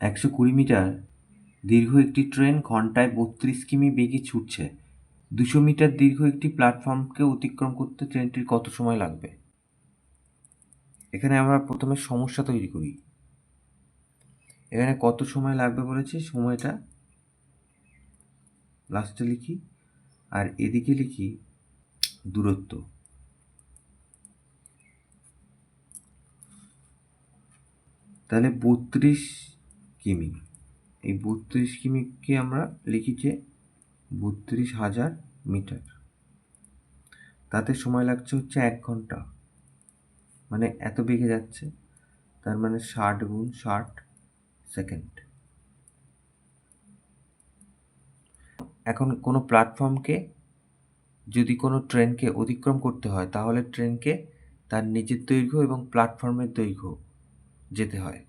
120 metre দীর্ঘ একটি train ঘন্টায় 32 কিমি বেগে ছুটছে। 200 মিটার দীর্ঘ একটি প্ল্যাটফর্মকে অতিক্রম করতে ট্রেনটির কত সময় লাগবে? এখানে আমরা প্রথমে সমস্যা তৈরি করি। এখানে কত সময় লাগবে বলেছে, সময়টা লাস্টে লিখি, আর এদিকে লিখি দূরত্ব। তাহলে 32 কিমি, এই 32 কিমিকে আমরা লিখি যে 32,000 মিটার। তাতে সময় লাগছে হচ্ছে 1 ঘন্টা, মানে এত বেগে যাচ্ছে, তার মানে 60 গুণ 60 সেকেন্ড। এখন কোনো প্ল্যাটফর্মকে যদি কোনো ট্রেনকে অতিক্রম করতে হয়, তাহলে ট্রেনকে তার নিজের দৈর্ঘ্য এবং প্ল্যাটফর্মের দৈর্ঘ্য যেতে হয়।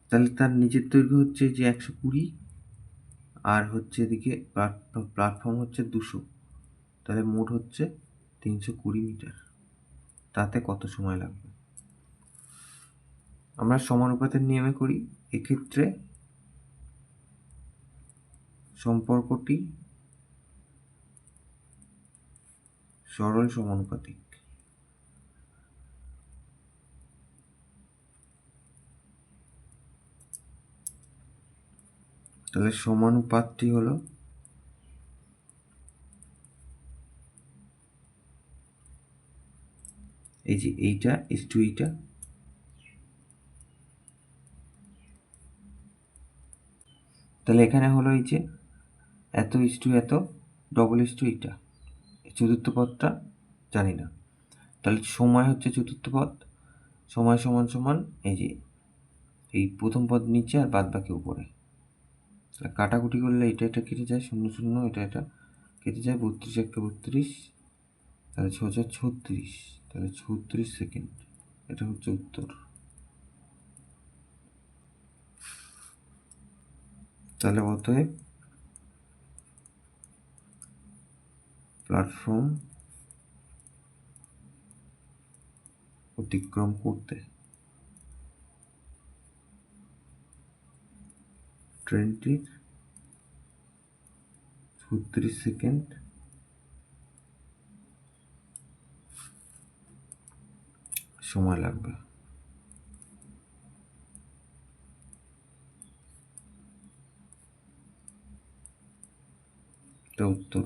তাহলে তার নিজের দৈর্ঘ্য হচ্ছে যে 120, আর হচ্ছে এদিকে প্ল্যাটফর্ম হচ্ছে 200, তাহলে মোট হচ্ছে 320 মিটার। তাতে কত সময় লাগবে? আমরা সমানুপাতের নিয়মে করি। এক্ষেত্রে সম্পর্কটি সরল সমানুপাতিক। তাহলে সমানুপাতটি হলো এই যে এইটা ইস টু এইটা। তাহলে এখানে হলো এই যে এত ইস টু এত, ডবল ইস টু এইটা। চতুর্থ পদটা জানি না, তাহলে সময় হচ্ছে চতুর্থ পদ। সময় সমান সমান এই যে এই প্রথম পদ নিচে আর বাদ বাকি উপরে। তাহলে কাটাকুটি করলে এটা এটা কেটে যায়, 0 0, এটা এটা কেটে যায়, 32 1 32, তাহলে 6,36, তাহলে 36 সেকেন্ড। এটা হচ্ছে উত্তর। তাহলে অতএব প্ল্যাটফর্ম অতিক্রম করতে ট্রেনটির 36 সেকেন্ড সময় লাগবে। এটা উত্তর।